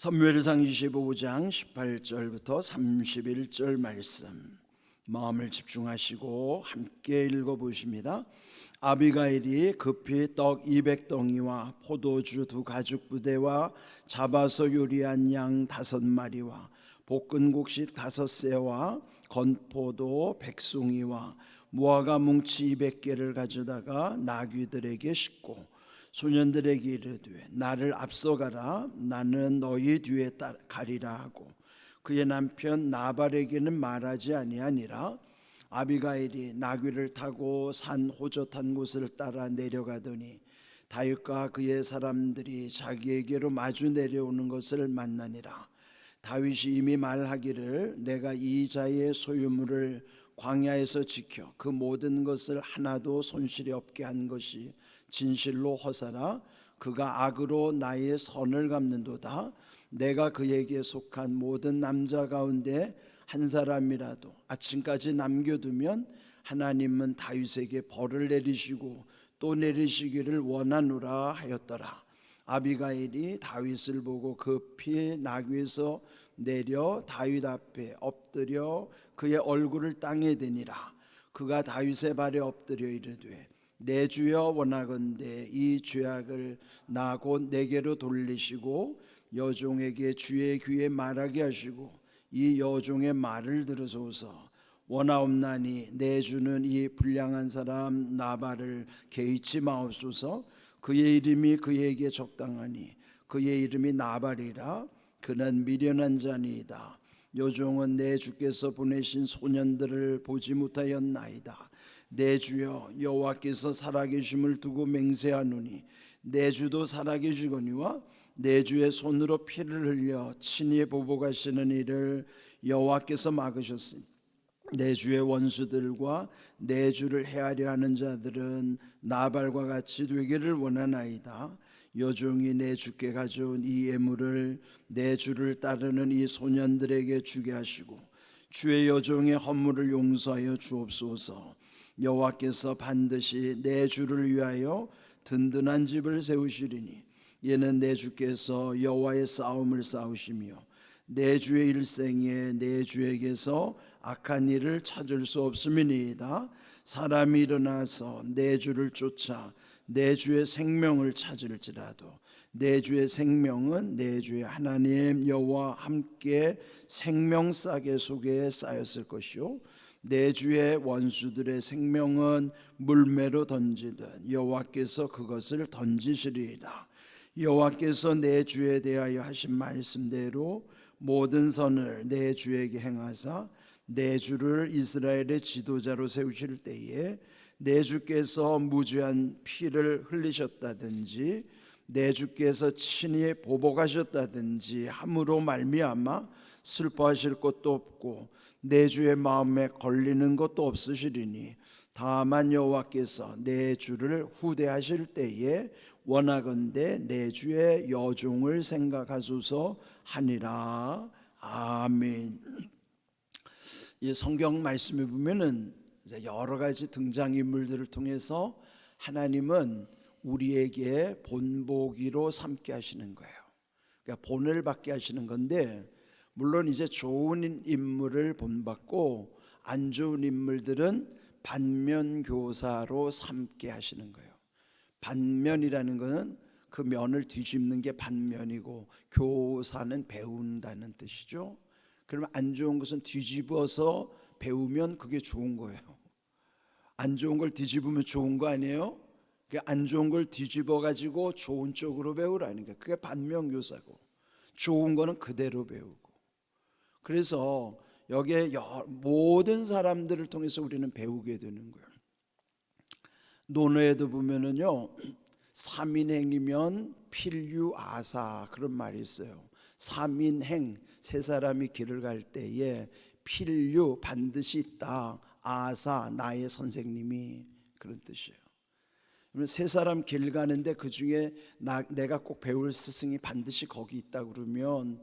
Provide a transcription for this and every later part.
사무엘상 25장 18절부터 31절 말씀 마음을 집중하시고 함께 읽어보십니다. 아비가일이 급히 떡 200덩이와 포도주 2가죽 부대와 잡아서 요리한 양 5마리와 볶은 곡식 5새와 건포도 100송이와 무화과 뭉치 200개를 가져다가 나귀들에게 싣고 소년들에게 이르되 나를 앞서가라, 나는 너희 뒤에 가리라 하고 그의 남편 나발에게는 말하지 아니하니라. 아비가일이 나귀를 타고 산 호젓한 곳을 따라 내려가더니 다윗과 그의 사람들이 자기에게로 마주 내려오는 것을 만나니라. 다윗이 이미 말하기를 내가 이 자의 소유물을 광야에서 지켜 그 모든 것을 하나도 손실이 없게 한 것이 진실로 허사라. 그가 악으로 나의 선을 갚는도다. 내가 그에게 속한 모든 남자 가운데 한 사람이라도 아침까지 남겨두면 하나님은 다윗에게 벌을 내리시고 또 내리시기를 원하노라 하였더라. 아비가일이 다윗을 보고 급히 나귀에서 내려 다윗 앞에 엎드려 그의 얼굴을 땅에 대니라. 그가 다윗의 발에 엎드려 이르되 내 주여 원하건대 이 죄악을 나 곧 내게로 돌리시고 여종에게 주의 귀에 말하게 하시고 이 여종의 말을 들으소서. 원하옵나니 내 주는 이 불량한 사람 나발을 개의치 마옵소서. 그의 이름이 그에게 적당하니 그의 이름이 나발이라. 그는 미련한 자니이다. 여종은 내 주께서 보내신 소년들을 보지 못하였나이다. 내 주여 여호와께서 살아계심을 두고 맹세하노니 내 주도 살아계시거니와 내 주의 손으로 피를 흘려 친히 보복하시는 일을 여호와께서 막으셨으니 내 주의 원수들과 내 주를 해하려 하는 자들은 나발과 같이 되기를 원하나이다. 여종이 내 주께 가져온 이 예물을 내 주를 따르는 이 소년들에게 주게 하시고 주의 여종의 허물을 용서하여 주옵소서. 여호와께서 반드시 내 주를 위하여 든든한 집을 세우시리니 이는 내 주께서 여호와의 싸움을 싸우시며 내 주의 일생에 내 주에게서 악한 일을 찾을 수 없음이니이다. 사람이 일어나서 내 주를 쫓아 내 주의 생명을 찾을지라도 내 주의 생명은 내 주의 하나님 여호와 함께 생명싸개 속에 쌓였을 것이요 내 주의 원수들의 생명은 물매로 던지듯 여호와께서 그것을 던지시리이다. 여호와께서 내 주에 대하여 하신 말씀대로 모든 선을 내 주에게 행하사 내 주를 이스라엘의 지도자로 세우실 때에 내 주께서 무죄한 피를 흘리셨다든지 내 주께서 친히 보복하셨다든지 함으로 말미암아 슬퍼하실 것도 없고 내 주의 마음에 걸리는 것도 없으시리니 다만 여호와께서 내 주를 후대하실 때에 원하건대 내 주의 여종을 생각하소서 하니라. 아멘. 이 성경 말씀에 보면은 여러 가지 등장인물들을 통해서 하나님은 우리에게 본보기로 삼게 하시는 거예요. 그러니까 본을 받게 하시는 건데, 물론 이제 좋은 인물을 본받고 안 좋은 인물들은 반면교사로 삼게 하시는 거예요. 반면이라는 것은 그 면을 뒤집는 게 반면이고 교사는 배운다는 뜻이죠. 그러면 안 좋은 것은 뒤집어서 배우면 그게 좋은 거예요. 안 좋은 걸 뒤집으면 좋은 거 아니에요? 안 좋은 걸 뒤집어 가지고 좋은 쪽으로 배우라는 게 그게 반면교사고, 좋은 거는 그대로 배우고. 그래서 여기에 모든 사람들을 통해서 우리는 배우게 되는 거예요. 논어에도 보면은요, 삼인행이면 필유아사 그런 말이 있어요. 삼인행, 세 사람이 길을 갈 때에 필유 반드시 있다, 아사 나의 선생님이, 그런 뜻이에요. 세 사람 길 가는데 그 중에 내가 꼭 배울 스승이 반드시 거기 있다 그러면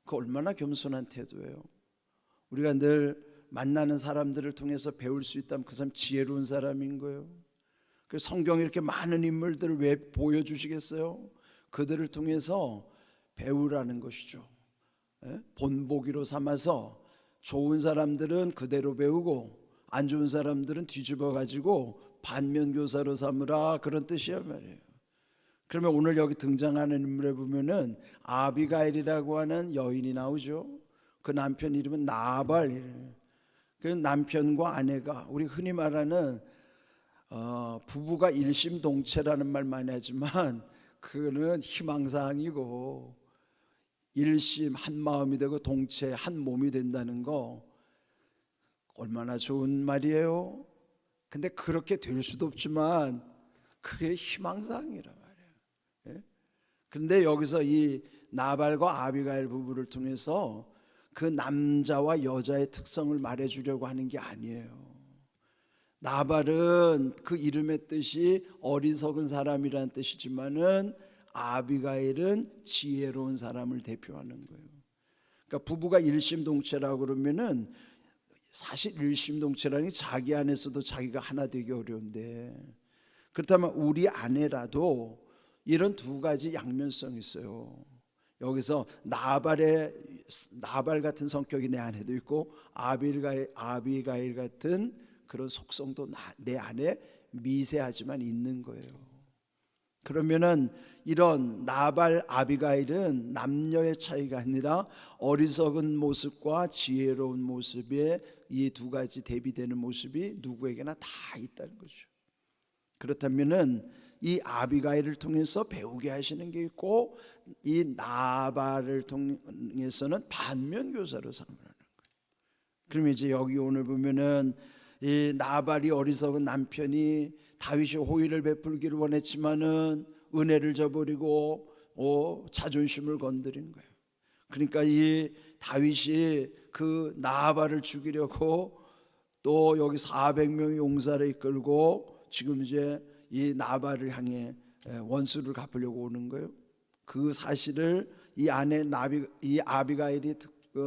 그 얼마나 겸손한 태도예요. 우리가 늘 만나는 사람들을 통해서 배울 수 있다면 그 사람 지혜로운 사람인 거예요. 그래서 성경에 이렇게 많은 인물들을 왜 보여주시겠어요? 그들을 통해서 배우라는 것이죠. 본보기로 삼아서 좋은 사람들은 그대로 배우고 안 좋은 사람들은 뒤집어 가지고 반면교사로 삼으라, 그런 뜻이야 말이에요. 그러면 오늘 여기 등장하는 인물에 보면은 아비가일이라고 하는 여인이 나오죠. 그 남편 이름은 나발이에요. 그 남편과 아내가 우리 흔히 말하는 부부가 일심동체라는 말 많이 하지만 그거는 희망사항이고, 일심 한 마음이 되고 동체 한 몸이 된다는 거 얼마나 좋은 말이에요. 근데 그렇게 될 수도 없지만 그게 희망사항이란 말이에요. 그런데 여기서 이 나발과 아비가일 부부를 통해서 그 남자와 여자의 특성을 말해주려고 하는 게 아니에요. 나발은 그 이름의 뜻이 어리석은 사람이라는 뜻이지만은 아비가일은 지혜로운 사람을 대표하는 거예요. 그러니까 부부가 일심동체라고 그러면은 사실 일심동체라는 게 자기 안에서도 자기가 하나 되기 어려운데, 그렇다면 우리 아내라도 이런 두 가지 양면성이 있어요. 여기서 나발 같은 성격이 내 안에도 있고 아비가일 같은 그런 속성도 내 안에 미세하지만 있는 거예요. 그러면은 이런 나발 아비가일은 남녀의 차이가 아니라 어리석은 모습과 지혜로운 모습의 이 두 가지 대비되는 모습이 누구에게나 다 있다는 거죠. 그렇다면은 이 아비가일을 통해서 배우게 하시는 게 있고, 이 나발을 통해서는 반면교사로 삼으라는 거예요. 그럼 이제 여기 오늘 보면은 이 나발이 어리석은 남편이 다윗이 호의를 베풀기를 원했지만은 은혜를 저버리고 자존심을 건드린 거예요. 그러니까 이 다윗이 그 나발을 죽이려고 또 여기 400명의 용사를 이끌고 지금 이제 이 나발을 향해 원수를 갚으려고 오는 거예요. 그 사실을 이 아내 이 아비가일이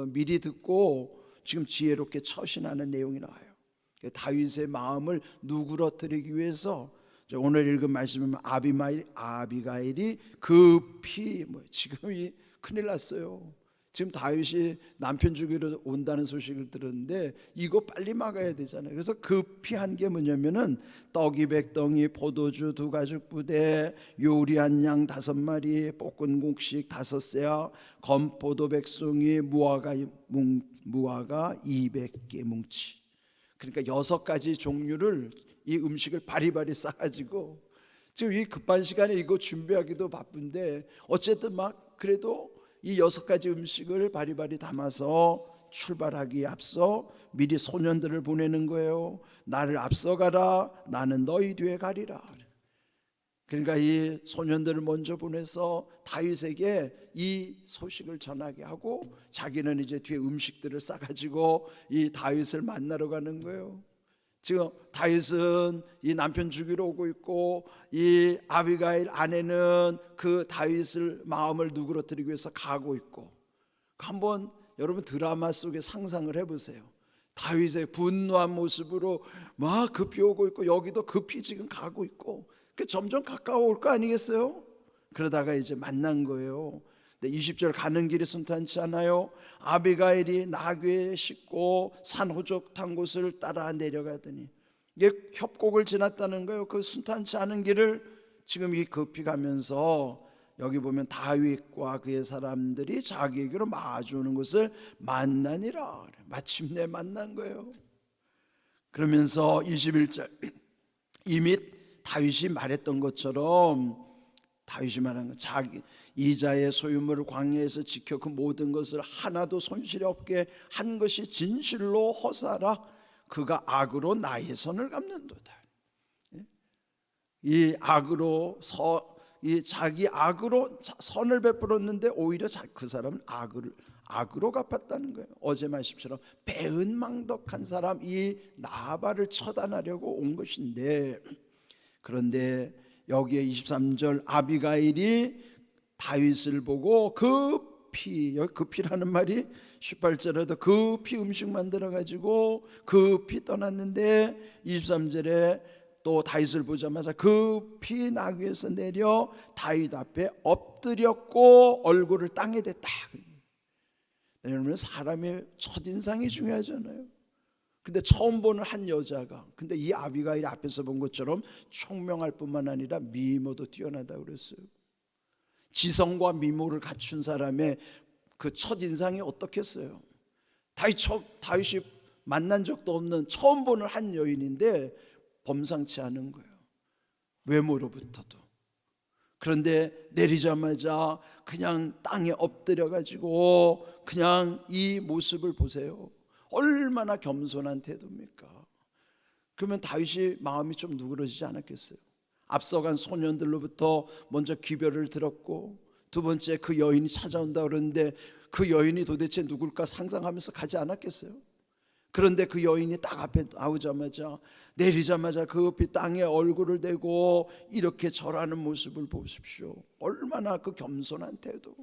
미리 듣고 지금 지혜롭게 처신하는 내용이 나와요. 다윗의 마음을 누그러뜨리기 위해서 오늘 읽은 말씀은 아비가일이 급히 지금 큰일 났어요. 지금 다윗이 남편 죽이러 온다는 소식을 들었는데 이거 빨리 막아야 되잖아요. 그래서 급히 한 게 뭐냐면은 떡이 100덩이, 포도주 2가죽 부대, 요리한 양 5마리, 볶은 곡식 5세야, 건포도 100송이, 무화과 200개 뭉치. 그러니까 6가지 종류를 이 음식을 바리바리 싸가지고 지금 이 급한 시간에 이거 준비하기도 바쁜데 어쨌든 막 그래도 이 6가지 음식을 바리바리 담아서 출발하기에 앞서 미리 소년들을 보내는 거예요. 나를 앞서가라, 나는 너희 뒤에 가리라. 그러니까 이 소년들을 먼저 보내서 다윗에게 이 소식을 전하게 하고 자기는 이제 뒤에 음식들을 싸가지고 이 다윗을 만나러 가는 거예요. 지금 다윗은 이 남편 죽이러 오고 있고 이 아비가일 아내는 그 다윗을 마음을 누그러뜨리기 위해서 가고 있고, 한번 여러분 드라마 속에 상상을 해보세요. 다윗의 분노한 모습으로 막 급히 오고 있고 여기도 급히 지금 가고 있고 점점 가까워올 거 아니겠어요? 그러다가 이제 만난 거예요. 20절 가는 길이 순탄치 않아요. 아비가일이 나귀에 싣고 산호적 탄 곳을 따라 내려가더니 이게 협곡을 지났다는 거예요. 그 순탄치 않은 길을 지금 이 급히 가면서 여기 보면 다윗과 그의 사람들이 자기에게로 마주오는 것을 만나니라. 마침내 만난 거예요. 그러면서 21절 이미 다윗이 말했던 것처럼 다윗이 말한 건 자기 이자의 소유물을 광야에서 지켜 그 모든 것을 하나도 손실이 없게 한 것이 진실로 허사라. 그가 악으로 나의 선을 갚는도다. 이 자기 악으로 선을 베풀었는데 오히려 그 사람은 악으로 갚았다는 거예요. 어제 말씀처럼 배은망덕한 사람 이 나발을 처단하려고 온 것인데, 그런데 여기에 23절 아비가일이 다윗을 보고 급히, 여기 급히라는 말이 18절에도 급히 음식 만들어 가지고 급히 떠났는데 23절에 또 다윗을 보자마자 급히 나귀에서 내려 다윗 앞에 엎드렸고 얼굴을 땅에 댔다. 여러분, 사람의 첫인상이 중요하잖아요. 근데 처음 보는 한 여자가, 근데 이 아비가일 앞에서 본 것처럼 총명할 뿐만 아니라 미모도 뛰어나다 그랬어요. 지성과 미모를 갖춘 사람의 그 첫인상이 어떻겠어요? 다윗이 만난 적도 없는 처음 보는 한 여인인데 범상치 않은 거예요, 외모로부터도. 그런데 내리자마자 그냥 땅에 엎드려 가지고 그냥 이 모습을 보세요. 얼마나 겸손한 태도입니까? 그러면 다윗이 마음이 좀 누그러지지 않았겠어요? 앞서간 소년들로부터 먼저 기별을 들었고, 두 번째 그 여인이 찾아온다 그러는데 그 여인이 도대체 누굴까 상상하면서 가지 않았겠어요? 그런데 그 여인이 딱 앞에 나오자마자, 내리자마자 급히 땅에 얼굴을 대고 이렇게 절하는 모습을 보십시오. 얼마나 그 겸손한 태도.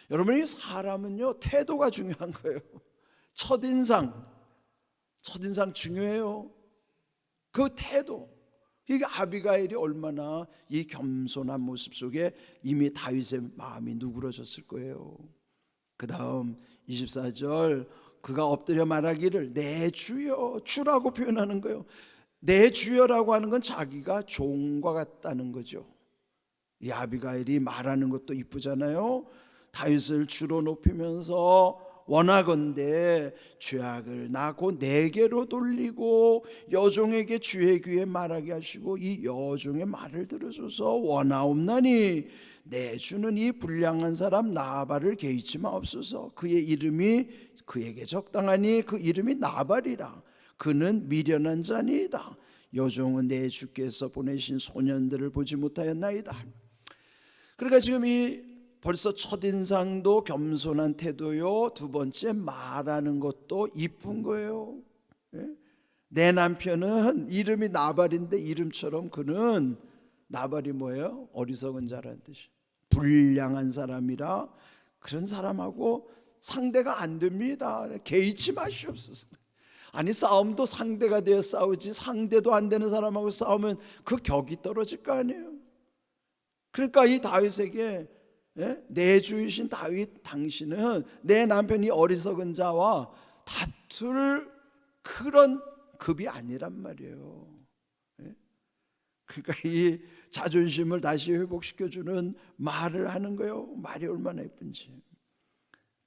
여러분, 이 사람은요, 태도가 중요한 거예요. 첫인상 중요해요. 그 태도. 이게 아비가일이 얼마나 이 겸손한 모습 속에 이미 다윗의 마음이 누그러졌을 거예요. 그 다음 24절, 그가 엎드려 말하기를 내 주여, 주라고 표현하는 거예요. 내 주여라고 하는 건 자기가 종과 같다는 거죠. 이 아비가일이 말하는 것도 이쁘잖아요. 다윗을 주로 높이면서 원하건대 죄악을 나고 내게로 돌리고 여종에게 주의 귀에 말하게 하시고 이 여종의 말을 들으소서. 원하옵나니 내 주는 이 불량한 사람 나발을 개의치 마옵소서. 그의 이름이 그에게 적당하니 그 이름이 나발이라. 그는 미련한 자니이다. 여종은 내 주께서 보내신 소년들을 보지 못하였나이다. 그러니까 지금 이 벌써 첫인상도 겸손한 태도요, 두 번째 말하는 것도 이쁜 거예요. 내 남편은 이름이 나발인데 이름처럼 그는, 나발이 뭐예요? 어리석은 자라는 뜻이, 불량한 사람이라 그런 사람하고 상대가 안 됩니다. 개의치 마시옵소서. 아니, 싸움도 상대가 되어 싸우지 상대도 안 되는 사람하고 싸우면 그 격이 떨어질 거 아니에요. 그러니까 이 다윗에게, 내 주이신 다윗, 당신은 내 남편이 어리석은 자와 다툴 그런 급이 아니란 말이에요. 그러니까 이 자존심을 다시 회복시켜주는 말을 하는 거예요. 말이 얼마나 예쁜지.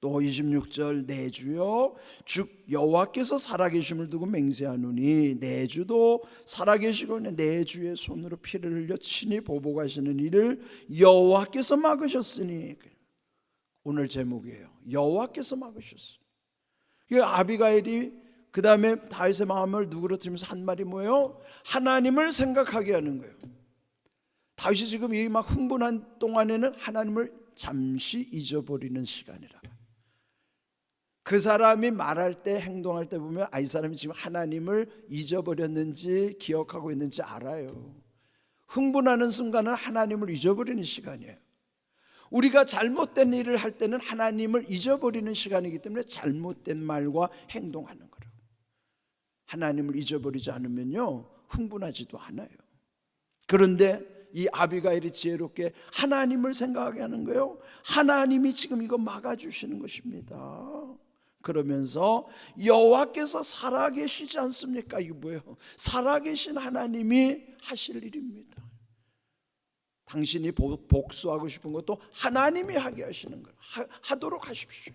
또 26절, 내 주여 즉 여호와께서 살아계심을 두고 맹세하노니 내 주도 살아계시거니 내 주의 손으로 피를 흘려 친히 보복하시는 일을 여호와께서 막으셨으니. 오늘 제목이에요. 여호와께서 막으셨으니. 아비가일이 그 다음에 다윗의 마음을 누그러뜨리면서 한 말이 뭐예요? 하나님을 생각하게 하는 거예요. 다윗이 지금 이 막 흥분한 동안에는 하나님을 잠시 잊어버리는 시간이라. 그 사람이 말할 때, 행동할 때 보면 이 사람이 지금 하나님을 잊어버렸는지 기억하고 있는지 알아요. 흥분하는 순간은 하나님을 잊어버리는 시간이에요. 우리가 잘못된 일을 할 때는 하나님을 잊어버리는 시간이기 때문에 잘못된 말과 행동하는 거예요. 하나님을 잊어버리지 않으면요, 흥분하지도 않아요. 그런데 이 아비가일이 지혜롭게 하나님을 생각하게 하는 거예요. 하나님이 지금 이거 막아주시는 것입니다. 그러면서 여호와께서 살아계시지 않습니까? 이게 뭐예요? 살아계신 하나님이 하실 일입니다. 당신이 복수하고 싶은 것도 하나님이 하게 하시는 거예요. 하도록 하십시오.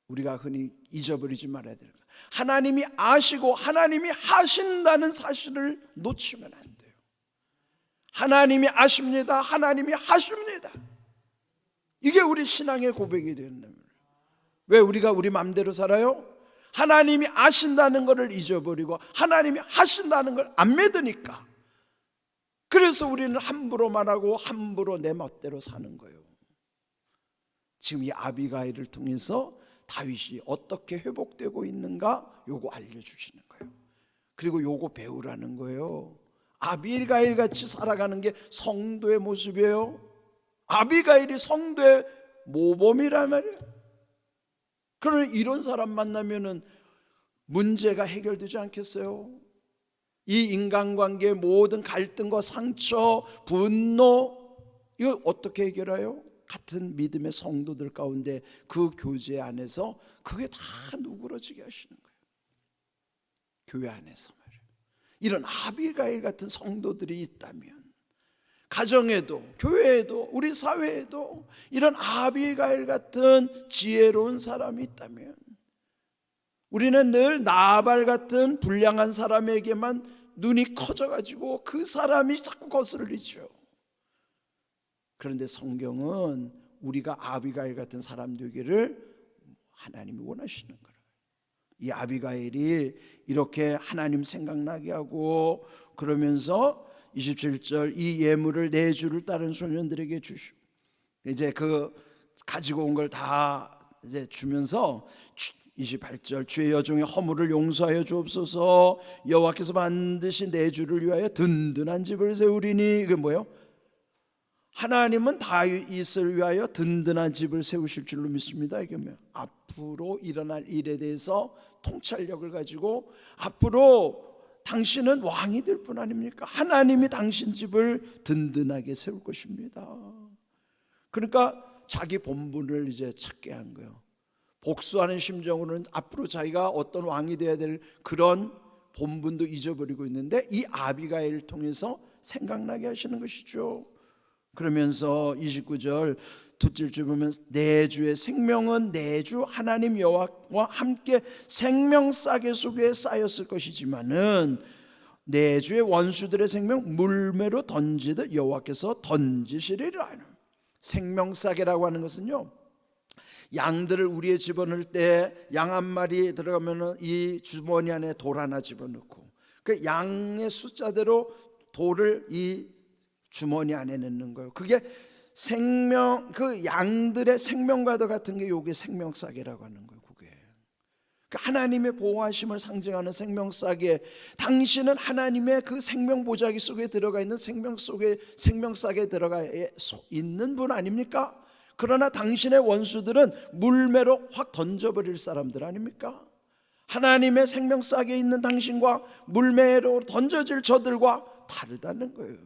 우리가 흔히 잊어버리지 말아야 될 것, 하나님이 아시고 하나님이 하신다는 사실을 놓치면 안 돼요. 하나님이 아십니다. 하나님이 하십니다. 이게 우리 신앙의 고백이 되는. 왜 우리가 우리 마음대로 살아요? 하나님이 아신다는 것을 잊어버리고 하나님이 하신다는 걸 안 믿으니까. 그래서 우리는 함부로 말하고 함부로 내 멋대로 사는 거예요. 지금 이 아비가일을 통해서 다윗이 어떻게 회복되고 있는가, 요거 알려주시는 거예요. 그리고 요거 배우라는 거예요. 아비가일 같이 살아가는 게 성도의 모습이에요. 아비가일이 성도의 모범이란 말이에요. 그러면 이런 사람 만나면은 문제가 해결되지 않겠어요? 이 인간관계의 모든 갈등과 상처, 분노, 이거 어떻게 해결해요? 같은 믿음의 성도들 가운데 그 교제 안에서 그게 다 누그러지게 하시는 거예요. 교회 안에서 말이에요. 이런 아비가일 같은 성도들이 있다면, 가정에도 교회에도 우리 사회에도 이런 아비가일 같은 지혜로운 사람이 있다면, 우리는 늘 나발 같은 불량한 사람에게만 눈이 커져가지고 그 사람이 자꾸 거슬리죠. 그런데 성경은 우리가 아비가일 같은 사람 되기를 하나님이 원하시는 거예요. 이 아비가일이 이렇게 하나님 생각나게 하고, 그러면서 27절 이 예물을 내 주를 따른 소년들에게 주시고, 이제 그 가지고 온 걸 다 이제 주면서 28절 주의 여종의 허물을 용서하여 주옵소서. 여호와께서 반드시 내 주를 위하여 든든한 집을 세우리니. 이게 뭐예요? 하나님은 다윗을 위하여 든든한 집을 세우실 줄로 믿습니다. 이게 뭐예요? 앞으로 일어날 일에 대해서 통찰력을 가지고 앞으로 당신은 왕이 될 뿐 아닙니까? 하나님이 당신 집을 든든하게 세울 것입니다. 그러니까 자기 본분을 이제 찾게 한 거예요. 복수하는 심정으로는 앞으로 자기가 어떤 왕이 되어야 될 그런 본분도 잊어버리고 있는데, 이 아비가일을 통해서 생각나게 하시는 것이죠. 그러면서 29절 두째 줄 보면 내 주의 생명은 내 주 하나님 여호와와 함께 생명싸개 속에 쌓였을 것이지만은 내 주의 원수들의 생명 물매로 던지듯 여호와께서 던지시리라. 생명싸개라고 하는 것은요, 양들을 우리에 집어넣을 때 양 한 마리 들어가면 이 주머니 안에 돌 하나 집어넣고, 그 양의 숫자대로 돌을 이 주머니 안에 넣는 거예요. 그게 생명, 그 양들의 생명과도 같은 게 요게 생명싸개라고 하는 거예요. 그게 하나님의 보호하심을 상징하는 생명싸개. 당신은 하나님의 그 생명보자기 속에 들어가 있는 생명싸개에 들어가 있는 분 아닙니까? 그러나 당신의 원수들은 물매로 확 던져버릴 사람들 아닙니까? 하나님의 생명싸개에 있는 당신과 물매로 던져질 저들과 다르다는 거예요.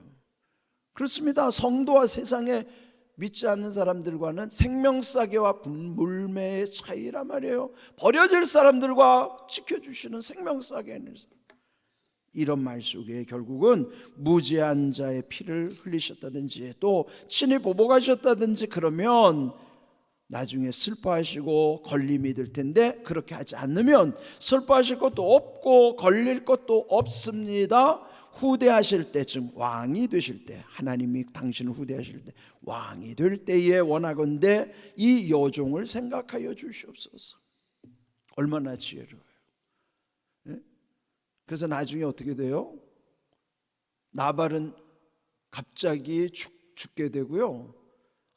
그렇습니다. 성도와 세상에 믿지 않는 사람들과는 생명싸개와 물매의 차이란 말이에요. 버려질 사람들과 지켜주시는 생명싸개는, 이런 말 속에 결국은 무죄한 자의 피를 흘리셨다든지 또 친히 보복하셨다든지 그러면 나중에 슬퍼하시고 걸림이 될 텐데, 그렇게 하지 않으면 슬퍼하실 것도 없고 걸릴 것도 없습니다. 후대하실 때, 즉 왕이 되실 때, 하나님이 당신을 후대하실 때 왕이 될 때에 원하건대 이 여종을 생각하여 주시옵소서. 얼마나 지혜로워요. 그래서 나중에 어떻게 돼요? 나발은 갑자기 죽게 되고요,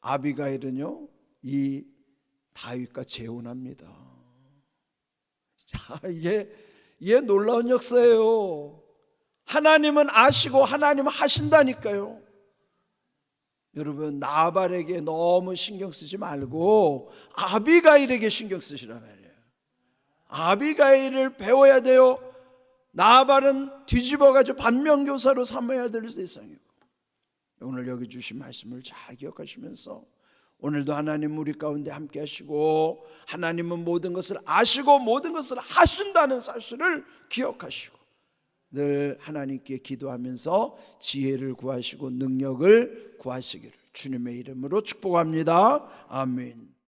아비가일은요 이 다윗과 재혼합니다. 자, 이게 놀라운 역사예요. 하나님은 아시고 하나님은 하신다니까요. 여러분, 나발에게 너무 신경 쓰지 말고 아비가일에게 신경 쓰시란 말이에요. 아비가일을 배워야 돼요. 나발은 뒤집어가지고 반면교사로 삼아야 될 세상이고. 오늘 여기 주신 말씀을 잘 기억하시면서 오늘도 하나님 우리 가운데 함께 하시고, 하나님은 모든 것을 아시고 모든 것을 하신다는 사실을 기억하시고 늘 하나님께 기도하면서 지혜를 구하시고 능력을 구하시기를 주님의 이름으로 축복합니다. 아멘.